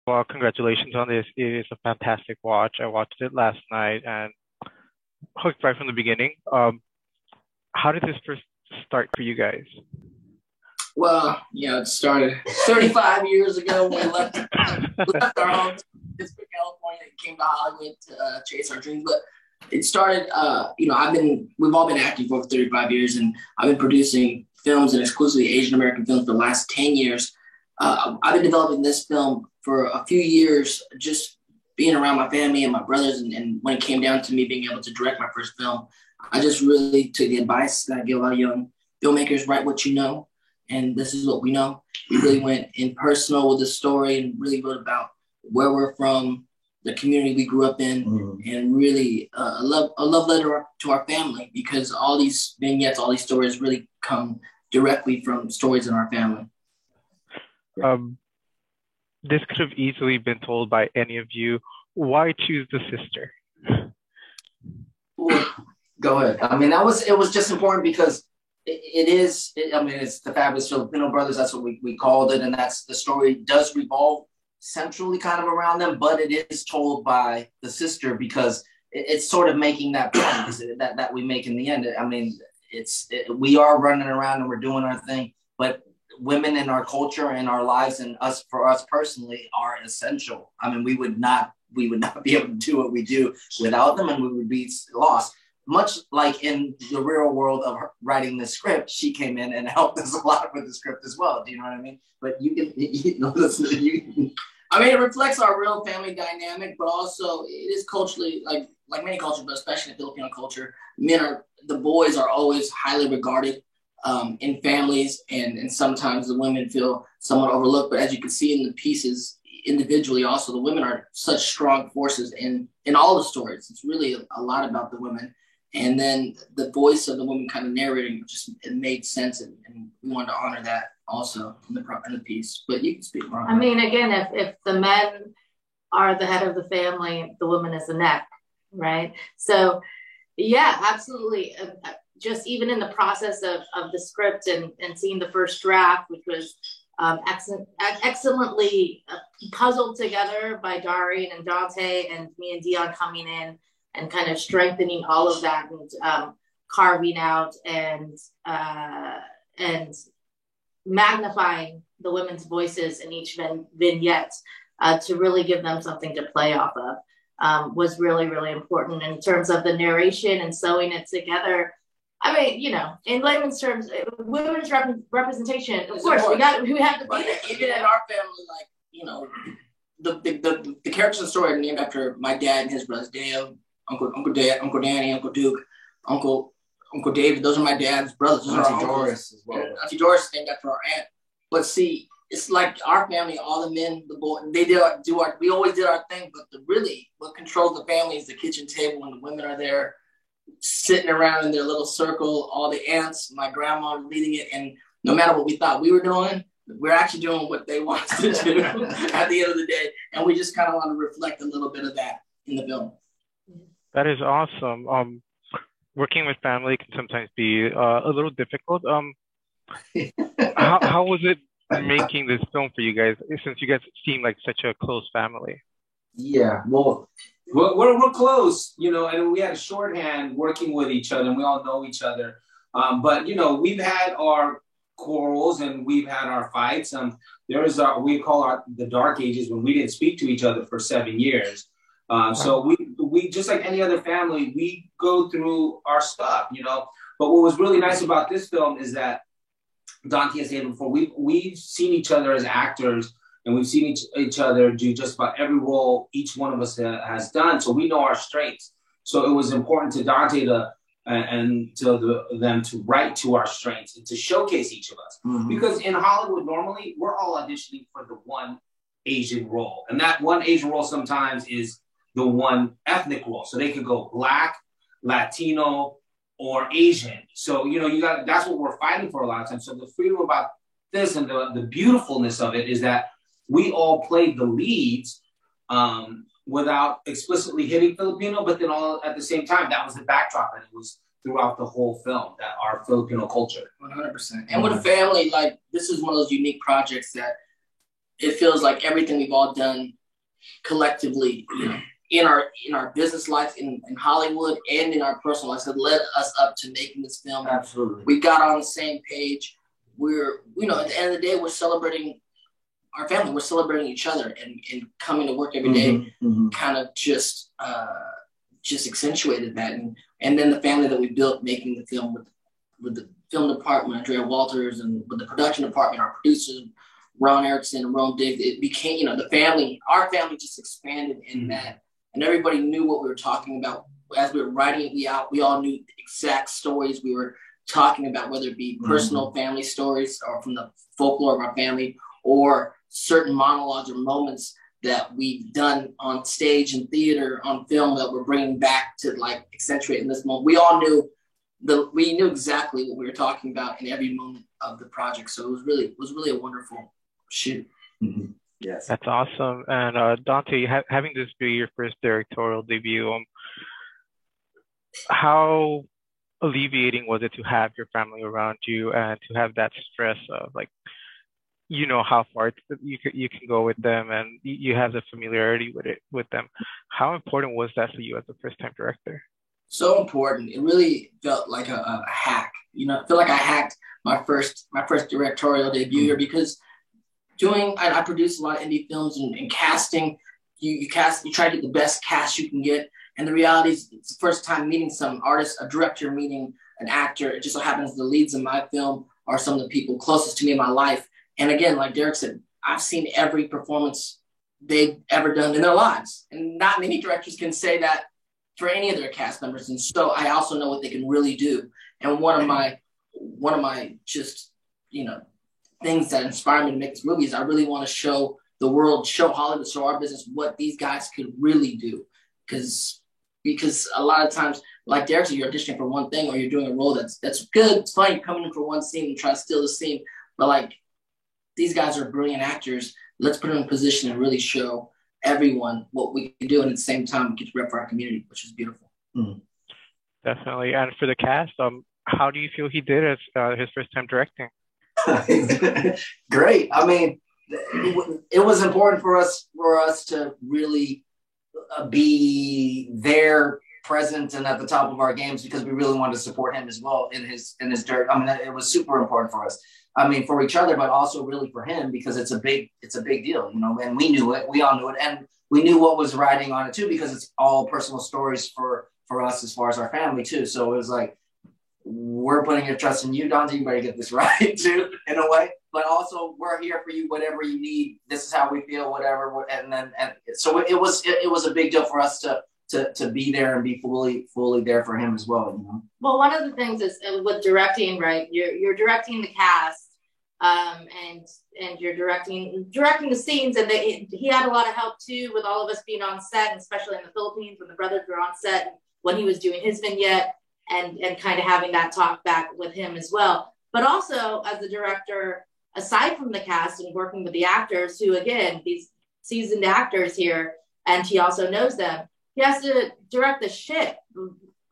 Well, congratulations on this. It is a fantastic watch. I watched it last night and hooked right from the beginning. How did this first start for you guys? Well, it started 35 years ago when we left our home in Pittsburgh, California, and came to Hollywood to chase our dreams. But it started, we've all been acting for 35 years, and I've been producing films and exclusively Asian American films for the last 10 years. I've been developing this film for a few years, just being around my family and my brothers. And when it came down to me being able to direct my first film, I just really took the advice that I give a lot of young filmmakers: write what you know. And this is what we know. We really went in personal with the story and really wrote about where we're from, the community we grew up in, and really a love letter to our family, because all these vignettes, all these stories really come directly from stories in our family. This could have easily been told by any of you. Why choose the sister? Go ahead. I mean, it was just important because it's the Fabulous Filipino Brothers. That's what we called it. And that's the story does revolve centrally kind of around them, but it is told by the sister because it's sort of making that point that we make in the end. I mean, we are running around and we're doing our thing, but women in our culture and our lives and for us personally are essential. I mean, we would not be able to do what we do without them, and we would be lost. Much like in the real world of writing the script, she came in and helped us a lot with the script as well. Do you know what I mean? But it reflects our real family dynamic, but also it is culturally, like many cultures, but especially in Filipino culture, the boys are always highly regarded in families, and sometimes the women feel somewhat overlooked. But as you can see in the pieces individually, also the women are such strong forces in all the stories. It's really a lot about the women. And then the voice of the woman kind of narrating, it made sense, and we wanted to honor that also in the piece. But you can speak more. I mean, again, if the men are the head of the family, the woman is the neck, right? So, yeah, absolutely. Just even in the process of the script and seeing the first draft, which was excellently puzzled together by Dari and Dante, and me and Dion coming in and kind of strengthening all of that, and carving out and magnifying the women's voices in each vignette to really give them something to play off of was really, really important in terms of the narration and sewing it together. I mean, in layman's terms, women's representation, of course, we have to be there. Even in our family, the characters in the story are named after my dad and his brothers, Dale, Uncle Danny, Uncle Duke, Uncle David. Those are my dad's brothers. Auntie Doris as well. Auntie Doris is named after our aunt. But see, it's like our family, all the men, the boys, we always did our thing, but what controls the family is the kitchen table when the women are there sitting around in their little circle, all the aunts, my grandma leading it, and no matter what we thought we were doing, we're actually doing what they want us to do at the end of the day, and we just kind of want to reflect a little bit of that in the film. That is awesome. Working with family can sometimes be a little difficult. How was it making this film for you guys, since you guys seem like such a close family? Yeah, well, we're close, and we had a shorthand working with each other, and we all know each other. But we've had our quarrels and we've had our fights. We call the dark ages when we didn't speak to each other for 7 years. So we just like any other family, we go through our stuff, But what was really nice about this film is that Dante has said before, we've seen each other as actors, and we've seen each other do just about every role each one of us has done. So we know our strengths. So it was important to Dante them to write to our strengths and to showcase each of us. Mm-hmm. Because in Hollywood, normally we're all auditioning for the one Asian role. And that one Asian role sometimes is the one ethnic role. So they could go Black, Latino, or Asian. So, that's what we're fighting for a lot of times. So the freedom about this and the beautifulness of it is that we all played the leads without explicitly hitting Filipino, but then all at the same time, that was the backdrop, and it was throughout the whole film, that our Filipino culture. 100%. And with a family, this is one of those unique projects that it feels like everything we've all done collectively, in our business life in Hollywood and in our personal lives that led us up to making this film. Absolutely. We got on the same page. We're, at the end of the day, we're celebrating our family. We're celebrating each other and coming to work every day kind of just accentuated that. And then the family that we built making the film with the film department, Andrea Walters, and with the production department, our producers, Ron Erickson and Ron Diggs, it became, the family, our family just expanded in that. And everybody knew what we were talking about. As we were writing it, we all knew the exact stories we were talking about, whether it be personal family stories or from the folklore of our family, or certain monologues or moments that we've done on stage and theater, on film, that we're bringing back to like accentuate in this moment. We all knew we knew exactly what we were talking about in every moment of the project. So it was really a wonderful shoot. Yes, that's awesome. And Dante, having this be your first directorial debut, how alleviating was it to have your family around you and to have that stress of like, how far you can go with them, and you have the familiarity with them? How important was that for you as a first-time director? So important. It really felt like a hack. I feel like I hacked my first directorial debut here, because I produced a lot of indie films, and casting, you try to get the best cast you can get. And the reality is, it's the first time meeting some artist, a director meeting an actor. It just so happens the leads in my film are some of the people closest to me in my life. And again, like Derek said, I've seen every performance they've ever done in their lives. And not many directors can say that for any of their cast members. And so I also know what they can really do. And one of my just, things that inspire me to make this movie is I really want to show the world, show Hollywood, show our business what these guys could really do. Because a lot of times, like Derek said, you're auditioning for one thing, or you're doing a role that's good, it's fine, you're coming in for one scene and try to steal the scene. But like, these guys are brilliant actors. Let's put them in a position and really show everyone what we can do, and at the same time get to rep for our community, which is beautiful. Definitely. And for the cast, how do you feel he did as his first time directing? Great. I mean, it was important for us to really be there, present, and at the top of our games, because we really wanted to support him as well in his dirt. I mean, it was super important for us. I mean, for each other, but also really for him, because it's a big deal, and we knew it, we all knew it. And we knew what was riding on it too, because it's all personal stories for us as far as our family too. So it was like, we're putting your trust in you, Dante, you better get this right too, in a way. But also, we're here for you, whatever you need. This is how we feel, whatever. And so it was a big deal for us to be there and be fully there for him as well. Well, one of the things is with directing, right? You're directing the cast, and you're directing the scenes, and he had a lot of help too with all of us being on set, and especially in the Philippines when the brothers were on set when he was doing his vignette, and kind of having that talk back with him as well. But also as the director, aside from the cast and working with the actors, who again, these seasoned actors here, and he also knows them, he has to direct the shit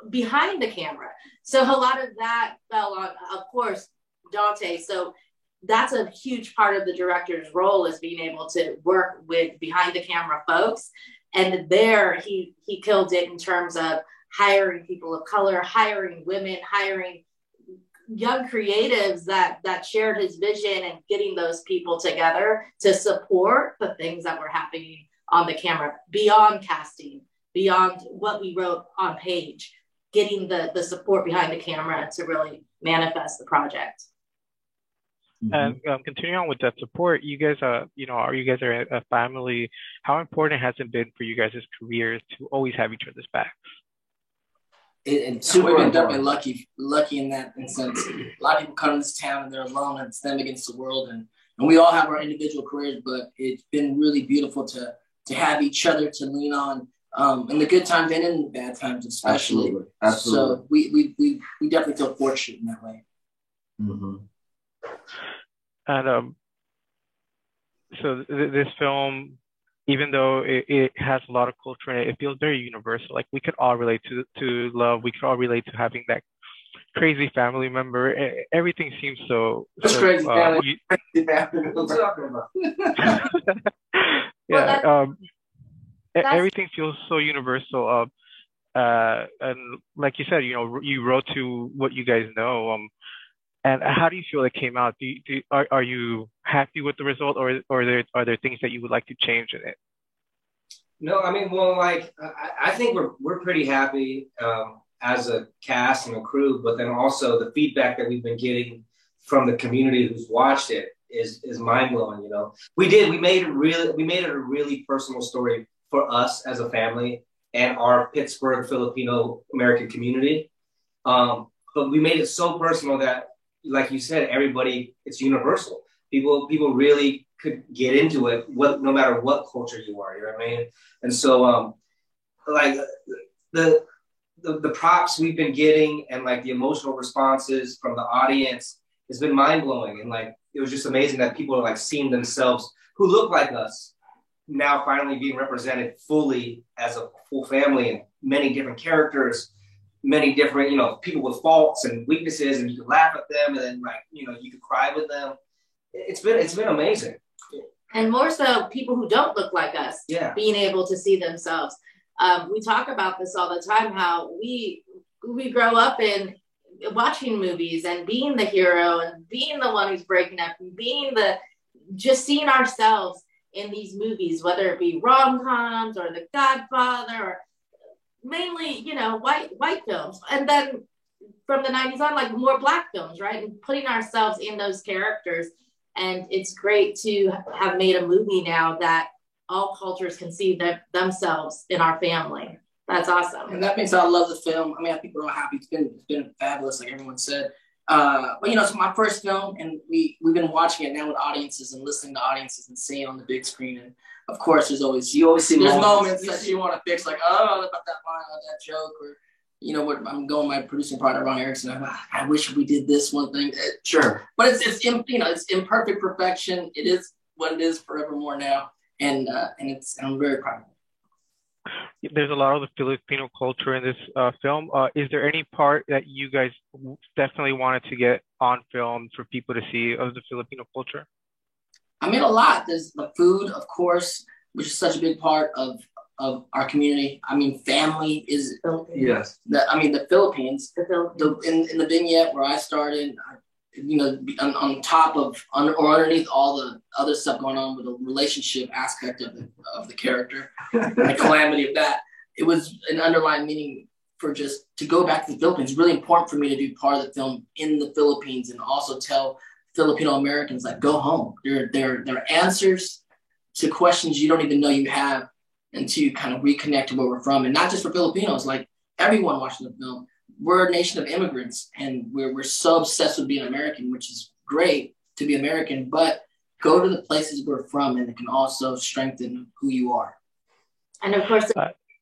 behind the camera. So a lot of that fell on, of course, Dante. So that's a huge part of the director's role, is being able to work with behind the camera folks. And there he killed it in terms of hiring people of color, hiring women, hiring young creatives that shared his vision, and getting those people together to support the things that were happening on the camera, beyond casting, beyond what we wrote on page, getting the support behind the camera to really manifest the project. And continuing on with that support, you guys are a family. How important has it been for you guys' careers to always have each other's backs? We've been definitely lucky in that sense. A lot of people come to this town and they're alone, and it's them against the world, and we all have our individual careers, but it's been really beautiful to have each other to lean on, in the good times and in the bad times especially. Absolutely. So we definitely feel fortunate in that way. And so this film, even though it has a lot of culture in it, it feels very universal. Like, we could all relate to love. We could all relate to having that crazy family member. Everything seems so It's so crazy family. Crazy family. What you talking about? Well, yeah. that's Everything feels so universal. And like you said, you wrote to what you guys know. And how do you feel it came out? Are you happy with the result, or are there things that you would like to change in it? No, I mean, well, like I think we're pretty happy as a cast and a crew, but then also the feedback that we've been getting from the community who's watched it is mind blowing. We made it a really personal story for us as a family and our Pittsburgh Filipino American community. But we made it so personal that, like you said, it's universal. People really could get into it, no matter what culture you are. You know what I mean? And so, like the props we've been getting and like the emotional responses from the audience has been mind blowing. And like it was just amazing that people are like seeing themselves who look like us now finally being represented fully as a full family and many different characters, many different, people with faults and weaknesses, and you can laugh at them, and then like, you can cry with them. It's been amazing. and more so people who don't look like us Yeah. being able to see themselves. We talk about this all the time, how we grow up in watching movies and being the hero and being the one who's breaking up and just seeing ourselves in these movies, whether it be rom-coms or The Godfather or mainly, white films. And then from the 90s on, like more Black films, right? And putting ourselves in those characters. And it's great to have made a movie now that all cultures can see themselves in our family. That's awesome. And that means I love the film. I mean, I think we're all happy. It's been fabulous, like everyone said. But it's my first film, and we've been watching it now with audiences and listening to audiences and seeing it on the big screen. And of course, you always see moments that you want to fix, like about that line or that joke, or I'm going my producing partner Ron Erickson. I wish we did this one thing. Sure, but it's imperfect perfection. It is what it is forevermore now, and I'm very proud of it. There's a lot of the Filipino culture in this film. Is there any part that you guys definitely wanted to get on film for people to see of the Filipino culture? I mean, a lot. There's the food, of course, which is such a big part of our community. I mean, family is Yes. The Philippines. In the vignette where I started, on top of or underneath all the other stuff going on with the relationship aspect of the character and the calamity of that, it was an underlying meaning for just to go back to the Philippines. It's really important for me to do part of the film in the Philippines and also tell Filipino Americans, like, go home. There are answers to questions you don't even know you have until you kind of reconnect to where we're from. And not just for Filipinos, like everyone watching the film. We're a nation of immigrants, and we're so obsessed with being American, which is great to be American, but go to the places we're from, and it can also strengthen who you are. And of course,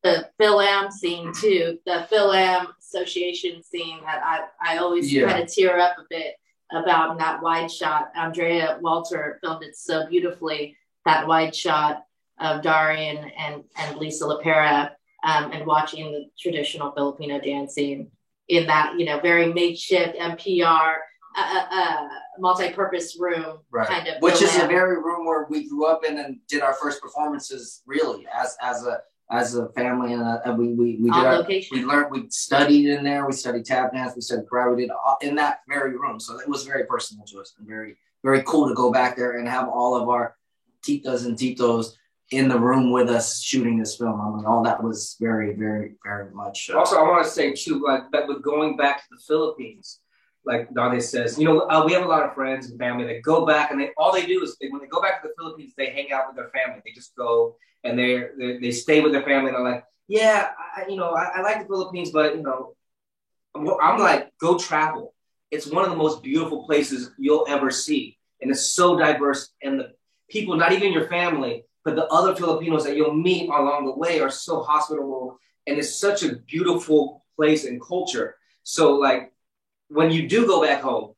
the Phil-Am scene too, the Phil-Am Association scene that I always kind of tear up a bit about in that wide shot. Andrea Walter filmed it so beautifully, that wide shot of Darian and Lisa Lapera, and watching the traditional Filipino dancing in that, very makeshift NPR multi-purpose room, right, kind of, which is a very room where we grew up in and did our first performances, really, as a family, and we did location. We learned, we studied in there, we studied tap dance, we studied karate, we did in that very room. So it was very personal to us and very, very cool to go back there and have all of our titas and titos in the room with us shooting this film. I mean, all that was very, very, very much. Also, I want to say too, like, that with going back to the Philippines, like Dante says, we have a lot of friends and family that go back, and all they do is when they go back to the Philippines, they hang out with their family. They just go and they stay with their family, and they're like, yeah, I like the Philippines, but I'm like, go travel. It's one of the most beautiful places you'll ever see, and it's so diverse, and the people, not even your family, but the other Filipinos that you'll meet along the way are so hospitable, and it's such a beautiful place and culture. So, like, when you do go back home,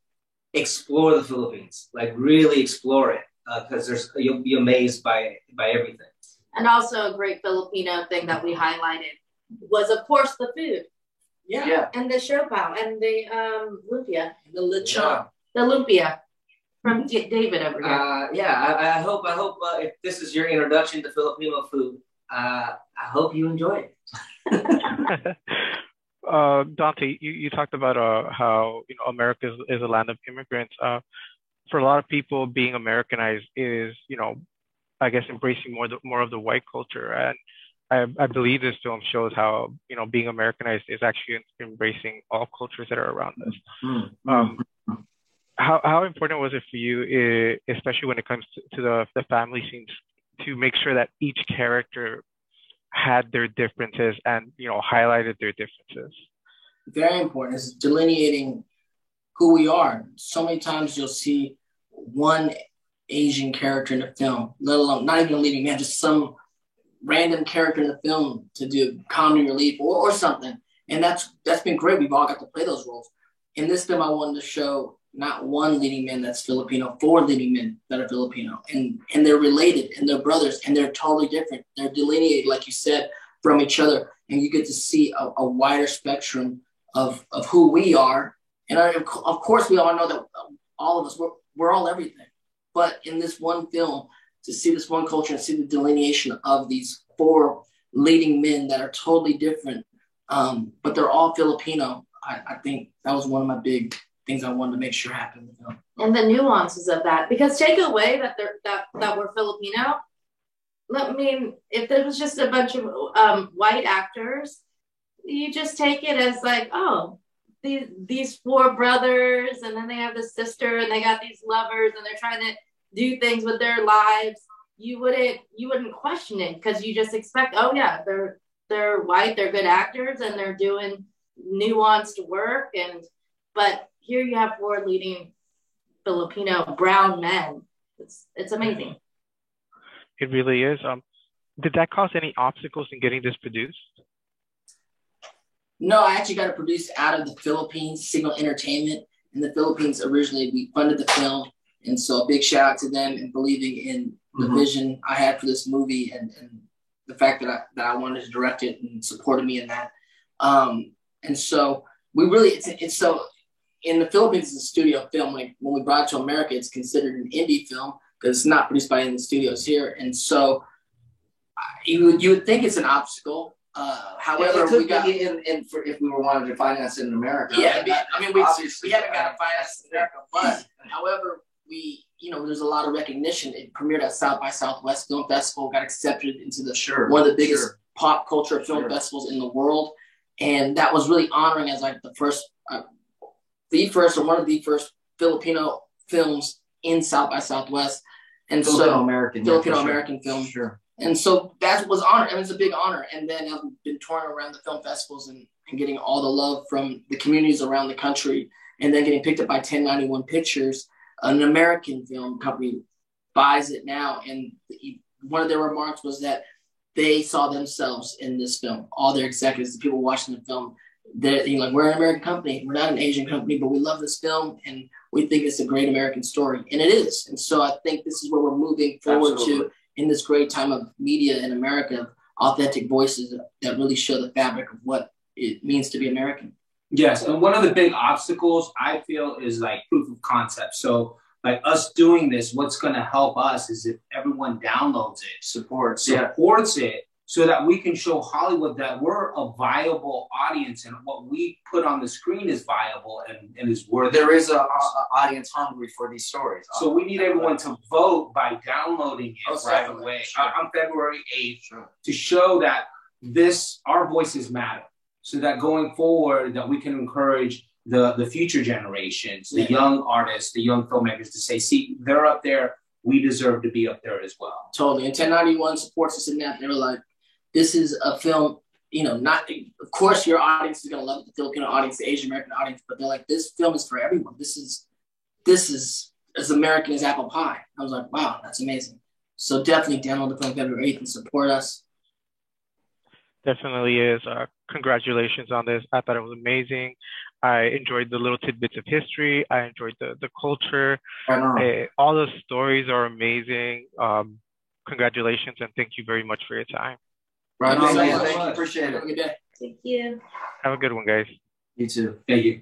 explore the Philippines. Like, really explore it, because you'll be amazed by everything. And also a great Filipino thing that we highlighted was, of course, the food. Yeah. And the siopao and the lumpia. The lechon. The lumpia from David over here. I hope if this is your introduction to Filipino food, I hope you enjoy it. Dante, you talked about how America is a land of immigrants. For a lot of people, being Americanized is I guess embracing more of the white culture, and I believe this film shows how being Americanized is actually embracing all cultures that are around us. How important was it for you, especially when it comes to the family scenes, to make sure that each character had their differences and highlighted their differences? Very important. It's delineating who we are. So many times you'll see one Asian character in the film, let alone not even a leading man, just some random character in the film to do comedy relief or something. And that's been great. We've all got to play those roles. In this film, I wanted to show not one leading man that's Filipino, 4 leading men that are Filipino. And they're related and they're brothers and they're totally different. They're delineated, like you said, from each other. And you get to see a wider spectrum of who we are. And of course, we all know that all of us, we're all everything. But in this one film, to see this one culture and see the delineation of these 4 leading men that are totally different, but they're all Filipino, I think that was one of my big things I wanted to make sure happened in the film. And the nuances of that, because take away that we're Filipino. I mean, if there was just a bunch of white actors, you just take it as like, oh, these 4 brothers, and then they have the sister, and they got these lovers, and they're trying to do things with their lives. You wouldn't question it because you just expect, oh yeah, they're white, they're good actors, and they're doing nuanced work. But here you have 4 leading Filipino brown men. It's amazing. It really is. Did that cause any obstacles in getting this produced? No, I actually got it produced out of the Philippines, Signal Entertainment. In the Philippines, originally, we funded the film. And so a big shout out to them and believing in the vision I had for this movie and the fact that I wanted to direct it and supported me in that. And so we really, it's so, in the Philippines, it's a studio film. Like when we brought it to America, it's considered an indie film because it's not produced by any of the studios here. And so you would think it's an obstacle. However, we got if we were wanted to finance it in America. Yeah, I mean, we haven't got to finance it in America, but however, there's a lot of recognition. It premiered at South by Southwest Film Festival, got accepted into one of the biggest pop culture film festivals in the world, and that was really honoring as like the first or one of the first Filipino films in South by Southwest, and Filipino American film. Sure. And so that was honor. I mean, it's a big honor. And then I've been touring around the film festivals and getting all the love from the communities around the country, and then getting picked up by 1091 Pictures, an American film company, buys it now. And one of their remarks was that they saw themselves in this film. All their executives, the people watching the film, they're like, we're an American company. We're not an Asian company, but we love this film and we think it's a great American story. And it is. And so I think this is where we're moving forward to in this great time of media in America, authentic voices that really show the fabric of what it means to be American. Yes, and one of the big obstacles I feel is like proof of concept. So like us doing this, what's going to help us is if everyone downloads it, supports it, so that we can show Hollywood that we're a viable audience and what we put on the screen is viable and is worth. There is an audience hungry for these stories. So we need everyone to vote by downloading it right away on February 8th to show that our voices matter. So that going forward, that we can encourage the future generations, the young artists, the young filmmakers to say, see, they're up there. We deserve to be up there as well. Totally. And 1091 supports us in that. They're like, this is a film, of course your audience is going to love it, the Filipino audience, the Asian American audience, but they're like, this film is for everyone. This is as American as apple pie. I was like, wow, that's amazing. So definitely download the film February 8th and support us. Definitely is. Congratulations on this. I thought it was amazing. I enjoyed the little tidbits of history. I enjoyed the culture. All the stories are amazing. Congratulations and thank you very much for your time. Right on, man. Thank you. Appreciate it. Have a good day. Thank you. Have a good one, guys. You too. Thank you.